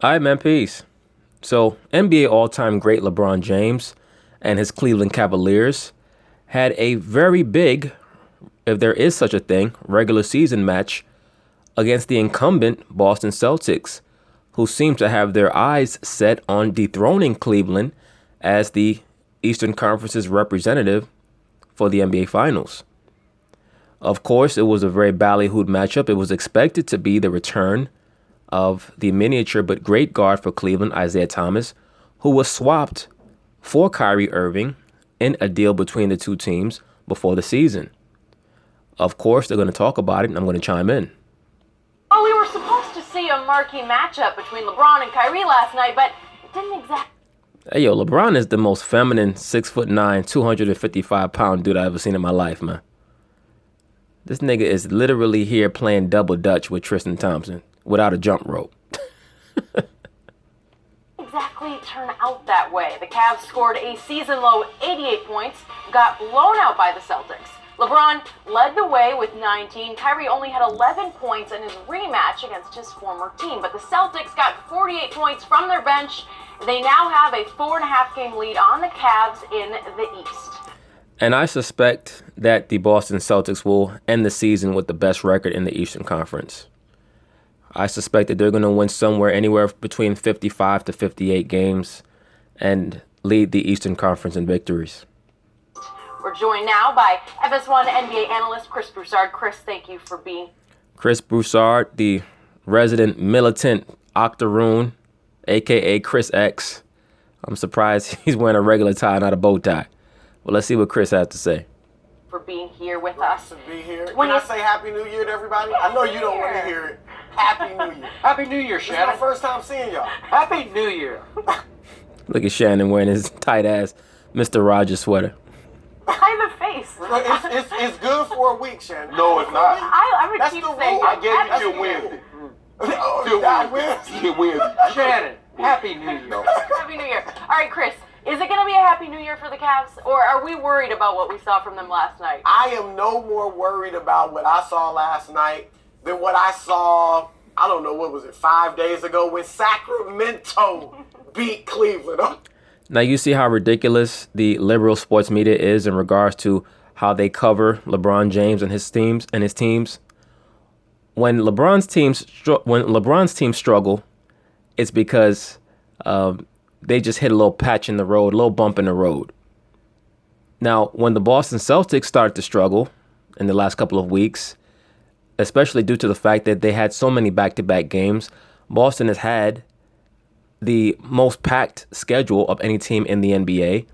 All right, man, peace. So, NBA all-time great LeBron James and his Cleveland Cavaliers had a very big, if there is such a thing, regular season match against the incumbent Boston Celtics, who seem to have their eyes set on dethroning Cleveland as the Eastern Conference's representative for the NBA Finals. Of course, it was a very ballyhooed matchup. It was expected to be the return of the miniature but great guard for Cleveland, Isaiah Thomas, who was swapped for Kyrie Irving in a deal between the two teams before the season. Of course, they're going to talk about it, and I'm going to chime in. Well, we were supposed to see a marquee matchup between LeBron and Kyrie last night, but it didn't exactly. Hey, yo, LeBron is the most feminine 6'9", 255-pound dude I've ever seen in my life, man. This nigga is literally here playing double dutch with Tristan Thompson without a jump rope. Exactly turn out that way. The Cavs scored a season-low 88 points, got blown out by the Celtics. LeBron led the way with 19. Kyrie only had 11 points in his rematch against his former team, but the Celtics got 48 points from their bench. They now have a 4.5-game lead on the Cavs in the East. And I suspect that the Boston Celtics will end the season with the best record in the Eastern Conference. I suspect that they're going to win somewhere anywhere between 55 to 58 games and lead the Eastern Conference in victories. We're joined now by FS1 NBA analyst Chris Broussard. Chris, thank you for being Chris Broussard, the resident militant octoroon, a.k.a. Chris X. I'm surprised he's wearing a regular tie, not a bow tie. Well, let's see what Chris has to say. For being here with us. To be here. Can I say Happy New Year to everybody? I know you don't want to hear it. Happy New Year. Happy New Year, This is Shannon. my first time seeing y'all. Happy New Year. Look at Shannon wearing his tight-ass Mr. Rogers sweater. By the face. Look, it's good for a week, Shannon. No, it's not. I'm going to That's keep the saying rule. I gave Happy you till New Year. Wednesday. Oh, Till God, Wednesday. Wednesday. Wednesday. Shannon, Happy New Year. Happy New Year. All right, Chris, is it going to be a Happy New Year for the Cavs, or are we worried about what we saw from them last night? I am no more worried about what I saw last night than what I saw, I don't know, what was it, 5 days ago when Sacramento beat Cleveland. Now, you see how ridiculous the liberal sports media is in regards to how they cover LeBron James and his teams. When LeBron's teams struggle, it's because they just hit a little patch in the road, a little bump in the road. Now, when the Boston Celtics started to struggle in the last couple of weeks, especially due to the fact that they had so many back-to-back games, Boston has had the most packed schedule of any team in the NBA.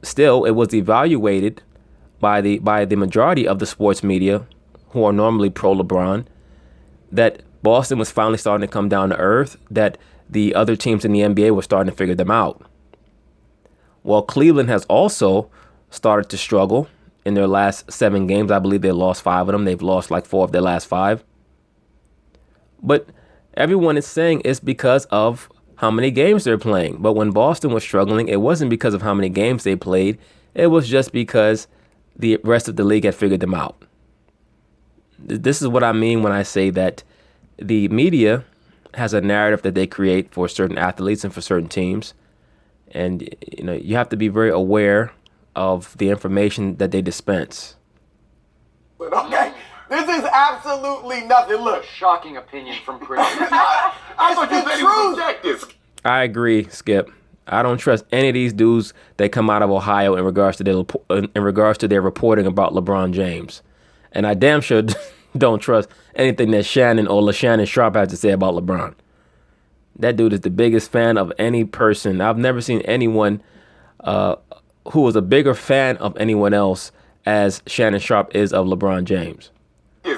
Still, it was evaluated by the majority of the sports media, who are normally pro-LeBron, that Boston was finally starting to come down to earth, that the other teams in the NBA were starting to figure them out. Well, Cleveland has also started to struggle in their last 7 games. I believe they lost 5 of them. They've lost like 4 of their last 5. But everyone is saying it's because of how many games they're playing. But when Boston was struggling, it wasn't because of how many games they played. It was just because the rest of the league had figured them out. This is what I mean when I say that the media has a narrative that they create for certain athletes and for certain teams. And, you have to be very aware of the information that they dispense. Okay? This is absolutely nothing. Look. Shocking opinion from Chris. I thought you said he was objective. I agree, Skip. I don't trust any of these dudes that come out of Ohio in regards to their reporting about LeBron James. And I damn sure don't trust anything that Shannon or LaShannon Sharp has to say about LeBron. That dude is the biggest fan of any person. I've never seen anyone who was a bigger fan of anyone else as Shannon Sharp is of LeBron James.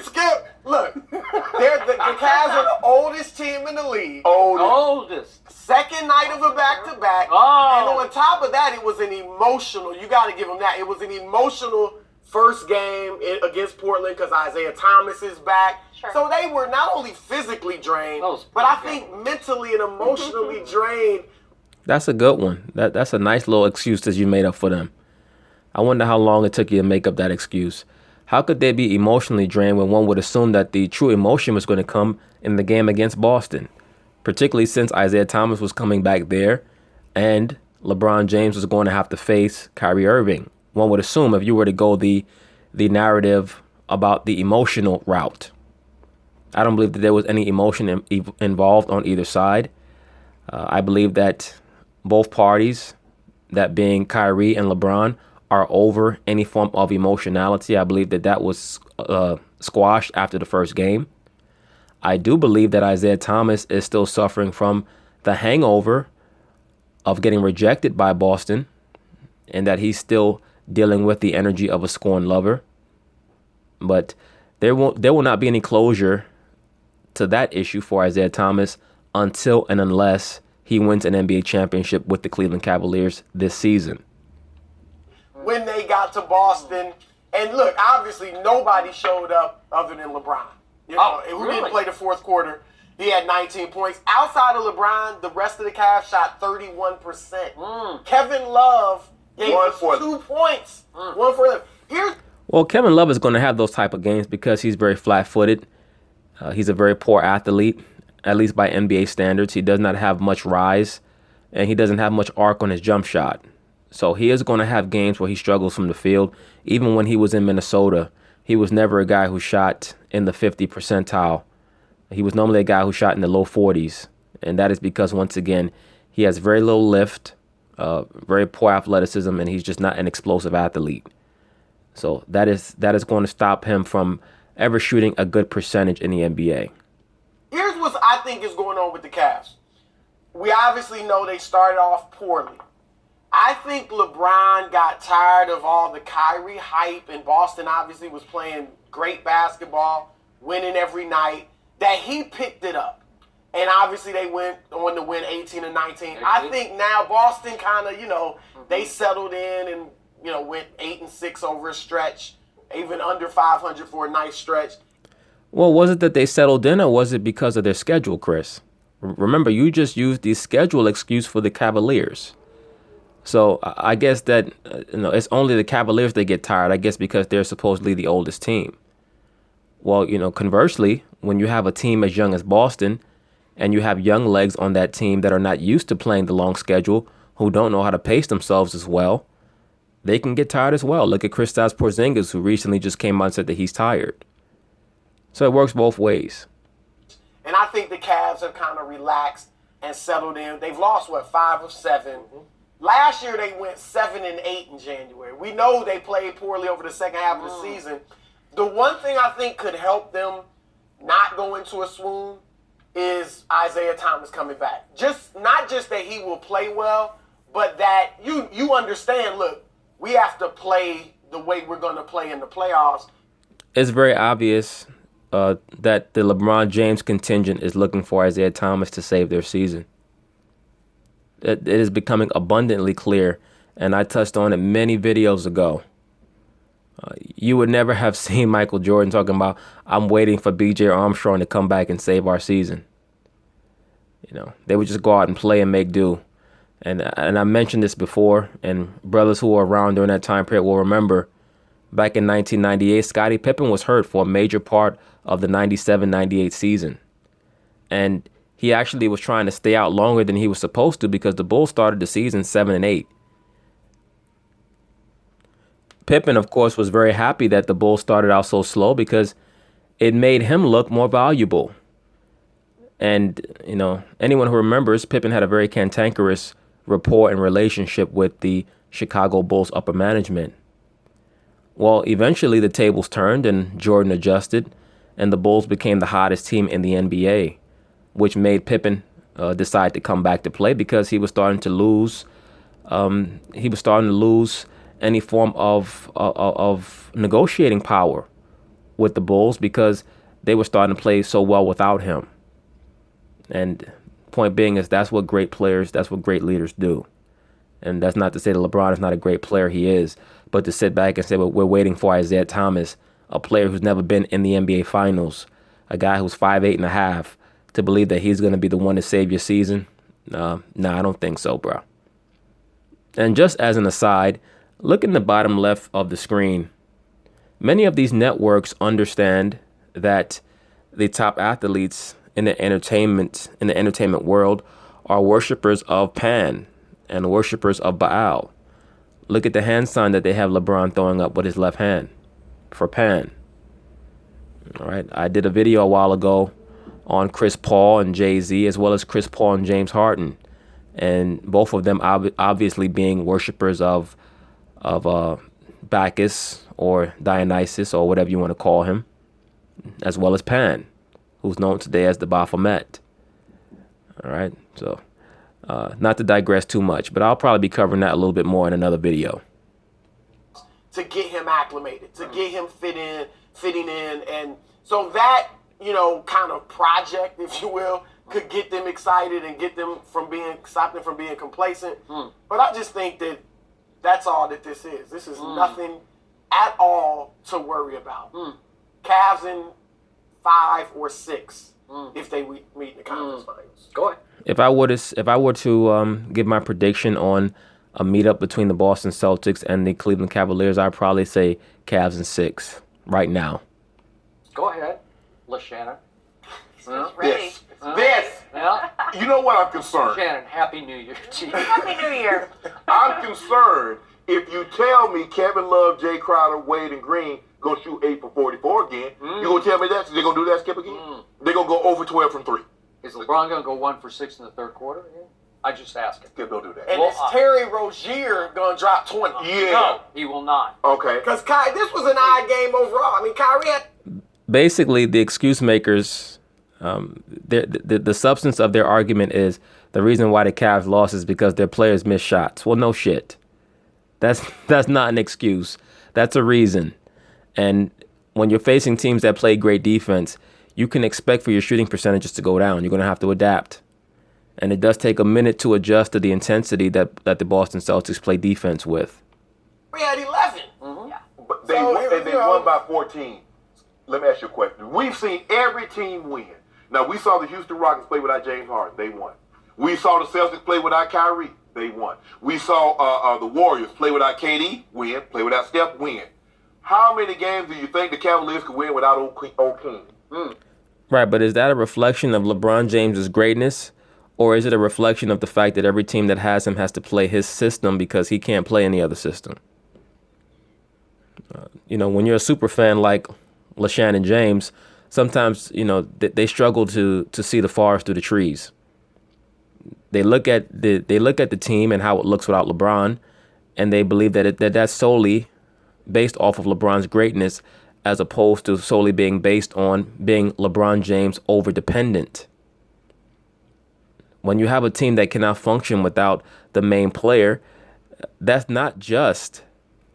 Skip, look. The Cavs are the oldest team in the league. Oldest. Second night of a back-to-back. Oh. And on top of that, it was an emotional, you got to give them that, it was an emotional first game against Portland because Isaiah Thomas is back. Sure. So they were not only physically drained, but I think mentally and emotionally drained. That's a good one. That's a nice little excuse that you made up for them. I wonder how long it took you to make up that excuse. How could they be emotionally drained when one would assume that the true emotion was going to come in the game against Boston? particularly since Isaiah Thomas was coming back there and LeBron James was going to have to face Kyrie Irving. One would assume if you were to go the narrative about the emotional route. I don't believe that there was any emotion involved on either side. I believe that both parties, that being Kyrie and LeBron, are over any form of emotionality. I believe that that was squashed after the first game. I do believe that Isaiah Thomas is still suffering from the hangover of getting rejected by Boston, and that he's still dealing with the energy of a scorned lover. But there will not be any closure to that issue for Isaiah Thomas until and unless he wins an NBA championship with the Cleveland Cavaliers this season. When they got to Boston, and look, obviously nobody showed up other than LeBron. You know, who didn't play the fourth quarter. He had 19 points. Outside of LeBron, the rest of the Cavs shot 31%. Kevin Love gave us 2 points. 1 for 11. Well, Kevin Love is going to have those type of games because he's very flat-footed. He's a very poor athlete, at least by NBA standards. He does not have much rise, and he doesn't have much arc on his jump shot. So he is going to have games where he struggles from the field. Even when he was in Minnesota, he was never a guy who shot in the 50 percentile. He was normally a guy who shot in the low 40s. And that is because, once again, he has very little lift, very poor athleticism, and he's just not an explosive athlete. So that is going to stop him from ever shooting a good percentage in the NBA. Here's what I think is going on with the Cavs. We obviously know they started off poorly. I think LeBron got tired of all the Kyrie hype, and Boston obviously was playing great basketball, winning every night, that he picked it up. And obviously they went on to win 18 and 19. I think now Boston kind of, they settled in and, went 8 and 6 over a stretch, even under 500 for a nice stretch. Well, was it that they settled in, or was it because of their schedule, Chris? Remember, you just used the schedule excuse for the Cavaliers. So I guess that it's only the Cavaliers that get tired, I guess, because they're supposedly the oldest team. Well, conversely, when you have a team as young as Boston and you have young legs on that team that are not used to playing the long schedule, who don't know how to pace themselves as well, they can get tired as well. Look at Kristaps Porzingis, who recently just came out and said that he's tired. So it works both ways. And I think the Cavs have kind of relaxed and settled in. They've lost, 5 of 7. Last year, they went 7 and 8 in January. We know they played poorly over the second half of the season. The one thing I think could help them not go into a swoon is Isaiah Thomas coming back. Not just that he will play well, but that you understand, look, we have to play the way we're going to play in the playoffs. It's very obvious that the LeBron James contingent is looking for Isaiah Thomas to save their season. It is becoming abundantly clear, and I touched on it many videos ago. You would never have seen Michael Jordan talking about, I'm waiting for B.J. Armstrong to come back and save our season. They would just go out and play and make do. And I mentioned this before, and brothers who were around during that time period will remember, back in 1998, Scottie Pippen was hurt for a major part of the 97-98 season. And he actually was trying to stay out longer than he was supposed to because the Bulls started the season 7 and 8. Pippen, of course, was very happy that the Bulls started out so slow because it made him look more valuable. And, anyone who remembers, Pippen had a very cantankerous rapport and relationship with the Chicago Bulls upper management. Well, eventually the tables turned and Jordan adjusted, and the Bulls became the hottest team in the NBA, which made Pippen decide to come back to play because he was starting to lose. He was starting to lose any form of negotiating power with the Bulls because they were starting to play so well without him. And point being is that's what great players, that's what great leaders do. And that's not to say that LeBron is not a great player, he is, but to sit back and say, well, we're waiting for Isaiah Thomas, a player who's never been in the NBA Finals, a guy who's 5'8.5", to believe that he's going to be the one to save your season? No, I don't think so, bro. And just as an aside, look in the bottom left of the screen. Many of these networks understand that the top athletes in the entertainment world are worshipers of Pan and worshipers of Baal. Look at the hand sign that they have LeBron throwing up with his left hand for Pan. All right. I did a video a while ago on Chris Paul and Jay-Z, as well as Chris Paul and James Harden, and both of them obviously being worshipers of Bacchus or Dionysus or whatever you want to call him, as well as Pan, who's known today as the Baphomet. All right. So not to digress too much, but I'll probably be covering that a little bit more in another video. To get him acclimated, to get him fitting in. And so that, kind of project, if you will, could get them excited and stop them from being complacent. But I just think that that's all that this is. This is nothing at all to worry about. Cavs in 5 or 6 if they meet in the conference finals. Go ahead. If I were to give my prediction on a meetup between the Boston Celtics and the Cleveland Cavaliers, I'd probably say Cavs in 6 right now. Go ahead, LeShannon. Ready. This. Yeah. You know what I'm concerned? Shannon, Happy New Year to you. Happy New Year. I'm concerned if you tell me Kevin Love, Jay Crowder, Wade, and Green gonna shoot 8 for 44 again. You gonna tell me that? So they're gonna do that, Skip, again? They're gonna go over 12 from 3. Is LeBron going to go 1 for 6 in the third quarter again? I just asked him. Skip, don't do that. And is Terry Rozier going to drop 20? Yeah. No, he will not. Okay. Because this was an odd game overall. I mean, Kyrie had... Basically, the excuse makers, the substance of their argument is the reason why the Cavs lost is because their players missed shots. Well, no shit. That's not an excuse. That's a reason. And when you're facing teams that play great defense, you can expect for your shooting percentages to go down. You're going to have to adapt. And it does take a minute to adjust to the intensity that the Boston Celtics play defense with. We had 11. Yeah. But they won by 14. Let me ask you a question. We've seen every team win. Now, we saw the Houston Rockets play without James Harden. They won. We saw the Celtics play without Kyrie. They won. We saw the Warriors play without KD, win. Play without Steph, win. How many games do you think the Cavaliers could win without old King? Right, but is that a reflection of LeBron James's greatness, or is it a reflection of the fact that every team that has him has to play his system because he can't play any other system? When you're a super fan like LeShannon James, sometimes they struggle to see the forest through the trees. They look at the team and how it looks without LeBron, and they believe that's solely based off of LeBron's greatness, as opposed to solely being based on being LeBron James over-dependent. When you have a team that cannot function without the main player, that's not just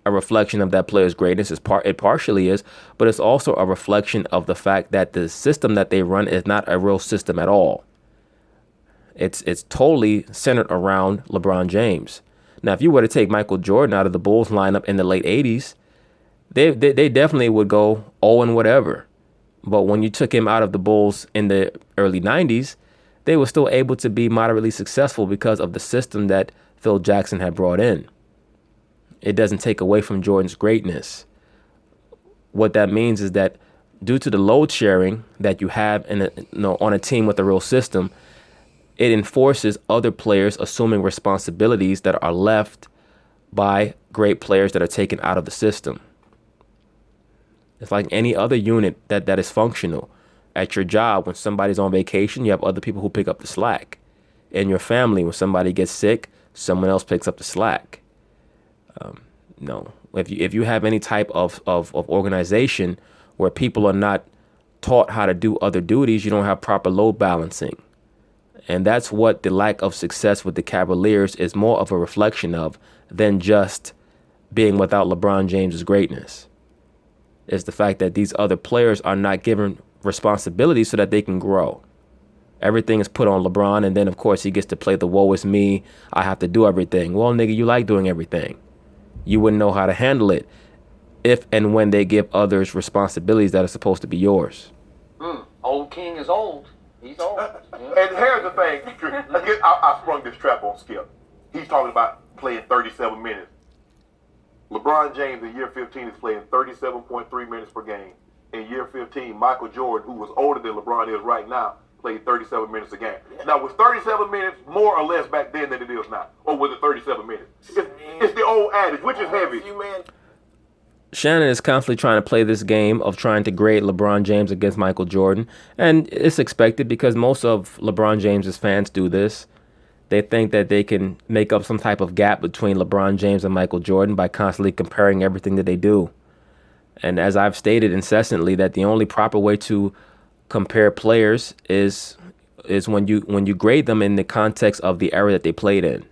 a reflection of that player's greatness. It partially is, but it's also a reflection of the fact that the system that they run is not a real system at all. It's totally centered around LeBron James. Now, if you were to take Michael Jordan out of the Bulls lineup in the late 80s, they definitely would go 0 and whatever. But when you took him out of the Bulls in the early 90s, they were still able to be moderately successful because of the system that Phil Jackson had brought in. It doesn't take away from Jordan's greatness. What that means is that due to the load sharing that you have on a team with a real system, it enforces other players assuming responsibilities that are left by great players that are taken out of the system. It's like any other unit that is functional. At your job, when somebody's on vacation, you have other people who pick up the slack. In your family, when somebody gets sick, someone else picks up the slack. If you have any type of organization where people are not taught how to do other duties, you don't have proper load balancing. And that's what the lack of success with the Cavaliers is more of a reflection of than just being without LeBron James's greatness. It's the fact that these other players are not given responsibility so that they can grow. Everything is put on LeBron, and then, of course, he gets to play the woe is me, I have to do everything. Well, nigga, you like doing everything. You wouldn't know how to handle it if and when they give others responsibilities that are supposed to be yours. Old King is old. He's old. And here's the thing. I sprung this trap on Skip. He's talking about playing 37 minutes. LeBron James in year 15 is playing 37.3 minutes per game. In year 15, Michael Jordan, who was older than LeBron is right now, played 37 minutes a game. Now, was 37 minutes more or less back then than it is now? Or was it 37 minutes? It's the old adage, which is heavy. Shannon is constantly trying to play this game of trying to grade LeBron James against Michael Jordan. And it's expected because most of LeBron James's fans do this. They think that they can make up some type of gap between LeBron James and Michael Jordan by constantly comparing everything that they do. And as I've stated incessantly, that the only proper way to compare players is when you grade them in the context of the era that they played in.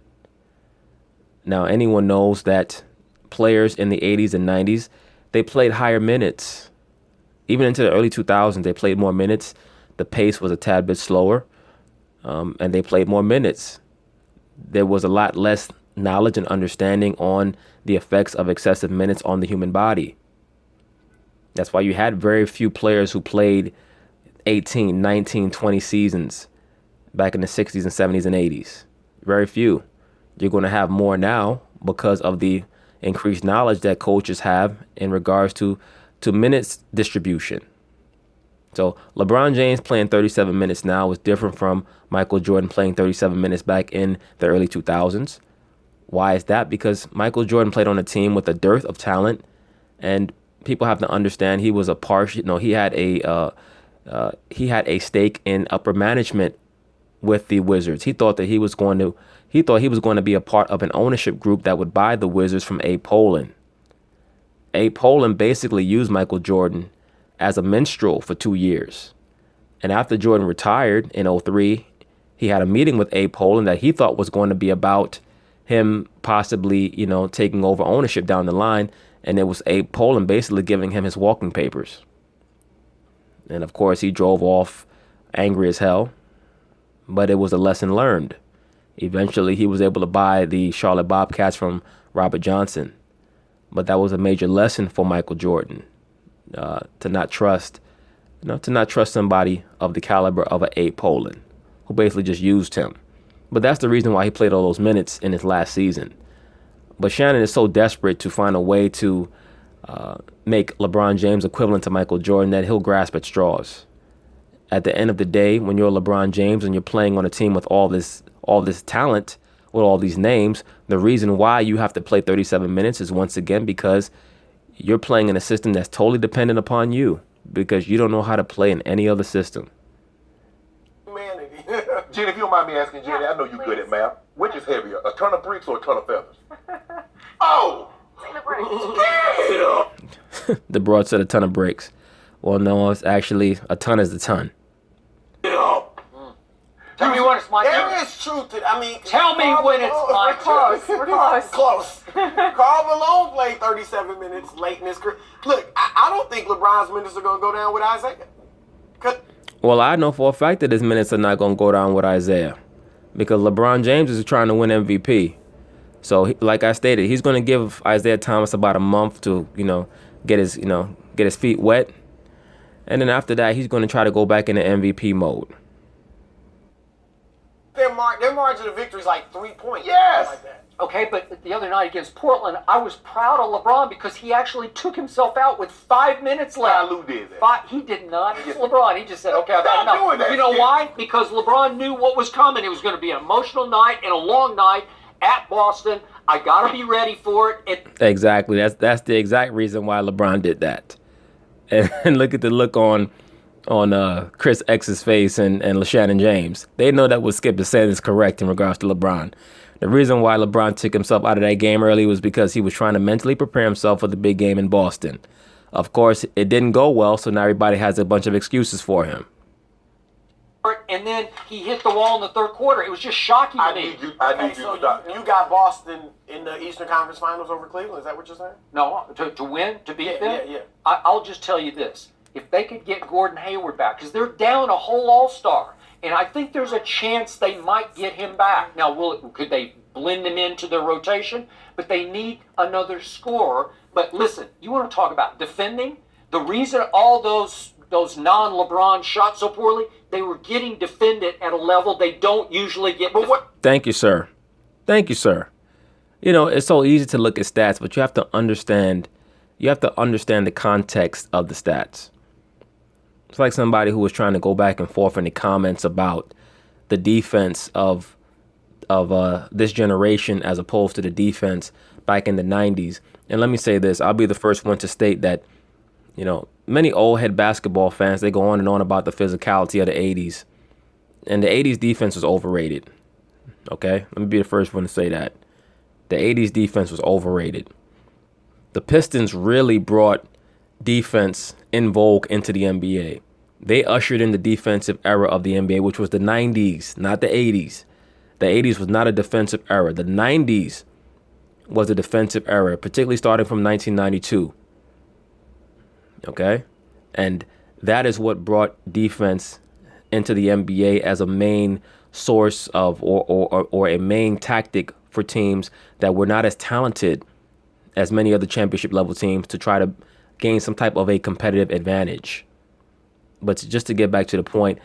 Now, anyone knows that players in the 80s and 90s, they played higher minutes. Even into the early 2000s, they played more minutes. The pace was a tad bit slower, and they played more minutes. There was a lot less knowledge and understanding on the effects of excessive minutes on the human body. That's why you had very few players who played 18, 19, 20 seasons back in the 60s and 70s and 80s. Very few. You're going to have more now because of the increased knowledge that coaches have in regards to minutes distribution. So LeBron James playing 37 minutes now is different from Michael Jordan playing 37 minutes back in the early 2000s. Why is that? Because Michael Jordan played on a team with a dearth of talent, and people have to understand he was he had a stake in upper management with the Wizards. He thought he was going to be a part of an ownership group that would buy the Wizards from Abe Pollin. Abe Pollin basically used Michael Jordan as a minstrel for 2 years. And after Jordan retired in 2003, he had a meeting with Abe Pollin that he thought was going to be about him possibly, taking over ownership down the line. And it was Abe Pollin basically giving him his walking papers. And of course, he drove off angry as hell. But it was a lesson learned. Eventually, he was able to buy the Charlotte Bobcats from Robert Johnson. But that was a major lesson for Michael Jordan, to not trust somebody of the caliber of an Abe Pollin, who basically just used him. But that's the reason why he played all those minutes in his last season. But Shannon is so desperate to find a way to make LeBron James equivalent to Michael Jordan that he'll grasp at straws. At the end of the day, when you're LeBron James and you're playing on a team with all this talent, with all these names, the reason why you have to play 37 minutes is once again because you're playing in a system that's totally dependent upon you, because you don't know how to play in any other system. Jenny, if you don't mind me asking, Jenny, I know you're good at math. Which is heavier, a ton of bricks or a ton of feathers? Oh! The broad said a ton of bricks. Well, no, it's actually a ton is a ton. Tell me when it's my turn. There is truth to, Tell me when it's my turn. We're close. Close. Karl Malone played 37 minutes late in his career. Look, I don't think LeBron's minutes are going to go down with Isaiah. Well, I know for a fact that his minutes are not going to go down with Isaiah, because LeBron James is trying to win MVP. So, like I stated, he's going to give Isaiah Thomas about a month to, get his feet wet. And then after that, he's going to try to go back into MVP mode. Their margin of victory is like 3 points. Yes. Like that. Okay, but the other night against Portland, I was proud of LeBron because he actually took himself out with 5 minutes left. Lou did that. He did not. It's LeBron. He just said, okay, I've had Stop enough. doing that You know shit. why? Because LeBron knew what was coming. It was going to be an emotional night and a long night at Boston. I got to be ready for it. Exactly. That's the exact reason why LeBron did that. And look at the look on Chris X's face and Shannon James. They know that what Skip is saying is correct in regards to LeBron. The reason why LeBron took himself out of that game early was because he was trying to mentally prepare himself for the big game in Boston. Of course, it didn't go well, so now everybody has a bunch of excuses for him. And then he hit the wall in the third quarter. It was just shocking to I me. need you to stop. You got Boston in the Eastern Conference Finals over Cleveland. Is that what you're saying? No, to win, to beat them? Yeah. I'll just tell you this. If they could get Gordon Hayward back, because they're down a whole all-star, and I think there's a chance they might get him back. Now, could they blend him into their rotation? But they need another scorer. But listen, you want to talk about defending? The reason all those non-LeBron shot so poorly, they were getting defended at a level they don't usually get. Thank you, sir. Thank you, sir. It's so easy to look at stats, but you have to understand the context of the stats. It's like somebody who was trying to go back and forth in the comments about the defense of this generation as opposed to the defense back in the 90s. And let me say this, I'll be the first one to state that, many old head basketball fans, they go on and on about the physicality of the 80s. And the 80s defense was overrated. Okay? Let me be the first one to say that. The 80s defense was overrated. The Pistons really brought defense in vogue into the NBA. They ushered in the defensive era of the NBA, which was the 90s, not the 80s. The 80s was not a defensive era. The 90s was a defensive era, particularly starting from 1992. Okay? And that is what brought defense into the NBA as a main source of or a main tactic for teams that were not as talented as many other championship level teams to try to gain some type of a competitive advantage. But just to get back to the point,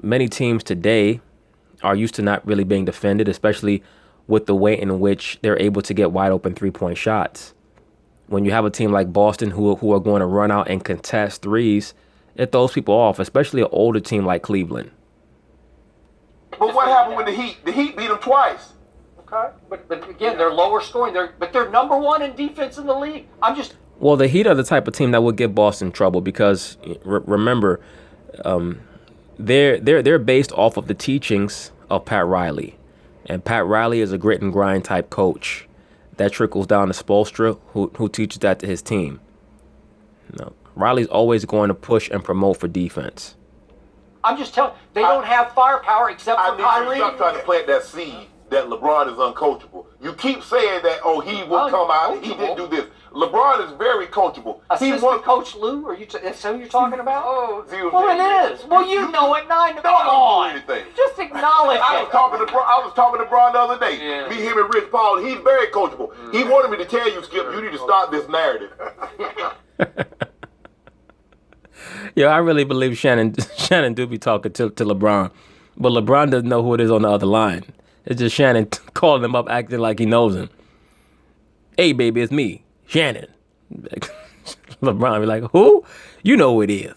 many teams today are used to not really being defended, especially with the way in which they're able to get wide open 3-point shots. When you have a team like Boston who are going to run out and contest threes, it throws people off, especially an older team like Cleveland. But what happened with the Heat? The Heat beat them twice. Okay, but again, they're lower scoring. They're number one in defense in the league. Well, the Heat are the type of team that would give Boston trouble because remember, they're based off of the teachings of Pat Riley, and Pat Riley is a grit and grind type coach. That trickles down to Spoelstra, who teaches that to his team. Riley's always going to push and promote for defense. I'm just telling they don't have firepower except for I need Kyrie. you to stop trying to plant that seed that LeBron is uncoachable. You keep saying that, he will come out, he didn't do this. LeBron is very coachable. Assistant Coach Lou, that's who you're talking about? Oh, well, it is. Well, you know it, Come on. Anything. Just acknowledge I was talking to Bron the other day. Yeah. Me, him, and Rich Paul. He's very coachable. He wanted me to tell you, Skip, you need to stop this narrative. Yeah, I really believe Shannon do be talking to LeBron, but LeBron doesn't know who it is on the other line. It's just Shannon calling him up, acting like he knows him. Hey, baby, it's me, Shannon. LeBron be like, who? You know who it is.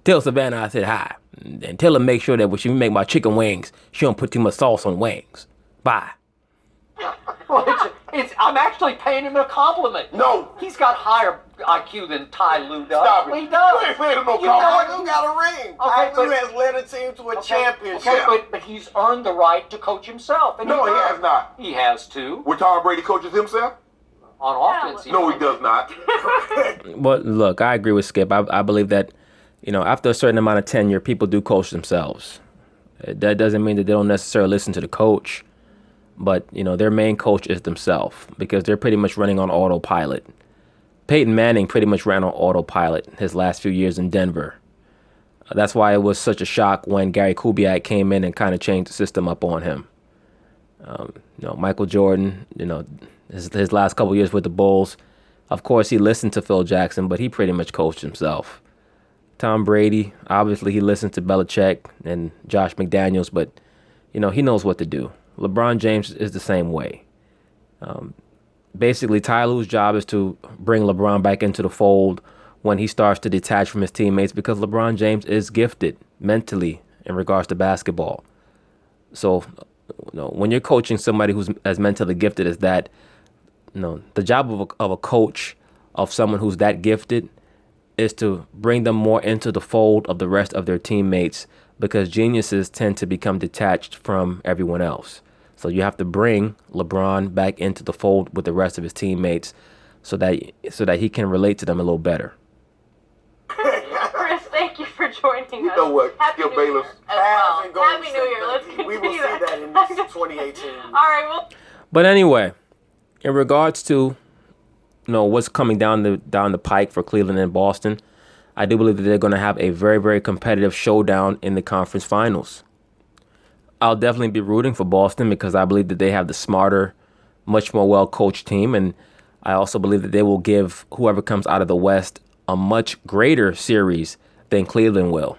Tell Savannah I said hi, and tell her make sure that when she make my chicken wings, she don't put too much sauce on wings. Bye. Well, I'm actually paying him a compliment. No. He's got higher IQ than Ty Lue does. Stop it. He does. You ain't paying him no Ty compliment. Lue got a ring. Okay, Ty Lue has led a team to a championship. Okay, but he's earned the right to coach himself. And No, he has not. He has too. Where Tom Brady coaches himself? On offense. No, he does not. But look, I agree with Skip. I believe that, after a certain amount of tenure, people do coach themselves. That doesn't mean that they don't necessarily listen to the coach, but, their main coach is themselves because they're pretty much running on autopilot. Peyton Manning pretty much ran on autopilot his last few years in Denver. That's why it was such a shock when Gary Kubiak came in and kind of changed the system up on him. Michael Jordan, his last couple years with the Bulls, of course, he listened to Phil Jackson, but he pretty much coached himself. Tom Brady, obviously, he listened to Belichick and Josh McDaniels, but, he knows what to do. LeBron James is the same way. Basically, Ty Lue's job is to bring LeBron back into the fold when he starts to detach from his teammates because LeBron James is gifted mentally in regards to basketball. So, when you're coaching somebody who's as mentally gifted as that, the job of a coach of someone who's that gifted is to bring them more into the fold of the rest of their teammates because geniuses tend to become detached from everyone else. So you have to bring LeBron back into the fold with the rest of his teammates so that he can relate to them a little better. Chris, thank you for joining us. You know what? Happy Skip New Year Bayless. as well. Happy New Year. Let's We continue will see that in that. 2018. All right, well. But anyway, in regards to what's coming down the pike for Cleveland and Boston, I do believe that they're going to have a very, very competitive showdown in the conference finals. I'll definitely be rooting for Boston because I believe that they have the smarter, much more well-coached team, and I also believe that they will give whoever comes out of the West a much greater series than Cleveland will.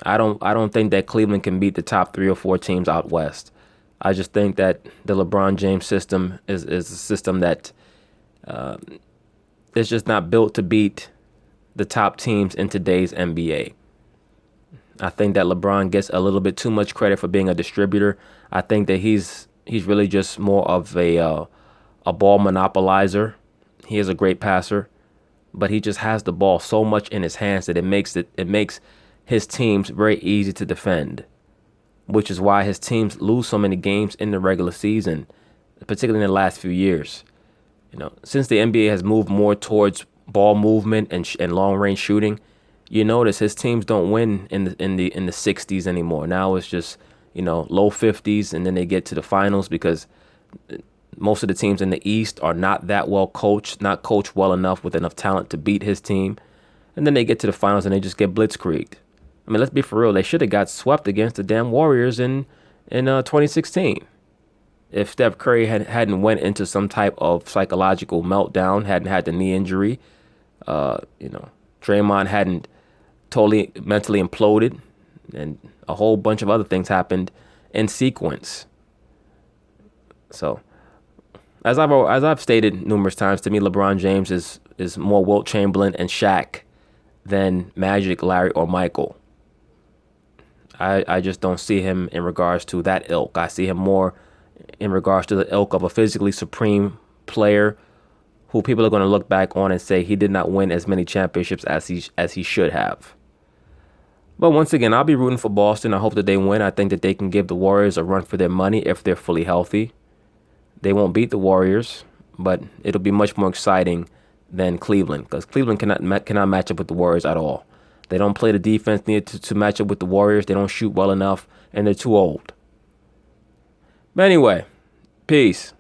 I don't think that Cleveland can beat the top 3 or 4 teams out West. I just think that the LeBron James system is a system that is just not built to beat the top teams in today's NBA. I think that LeBron gets a little bit too much credit for being a distributor. I think that he's really just more of a ball monopolizer. He is a great passer, but he just has the ball so much in his hands that it makes his teams very easy to defend, which is why his teams lose so many games in the regular season, particularly in the last few years. Since the NBA has moved more towards ball movement and long range shooting, you notice his teams don't win in the 60s anymore. Now it's just low 50s, and then they get to the finals because most of the teams in the East are not that well coached, not coached well enough with enough talent to beat his team, and then they get to the finals and they just get blitzkrieged. I mean, let's be for real. They should have got swept against the damn Warriors in 2016. If Steph Curry hadn't went into some type of psychological meltdown, hadn't had the knee injury, Draymond hadn't totally mentally imploded, and a whole bunch of other things happened in sequence. So, as I've stated numerous times, to me, LeBron James is more Wilt Chamberlain and Shaq than Magic, Larry, or Michael. I just don't see him in regards to that ilk. I see him more in regards to the ilk of a physically supreme player who people are going to look back on and say he did not win as many championships as he should have. But once again, I'll be rooting for Boston. I hope that they win. I think that they can give the Warriors a run for their money if they're fully healthy. They won't beat the Warriors, but it'll be much more exciting than Cleveland, because Cleveland cannot match up with the Warriors at all. They don't play the defense needed to match up with the Warriors. They don't shoot well enough, and they're too old. But anyway, peace.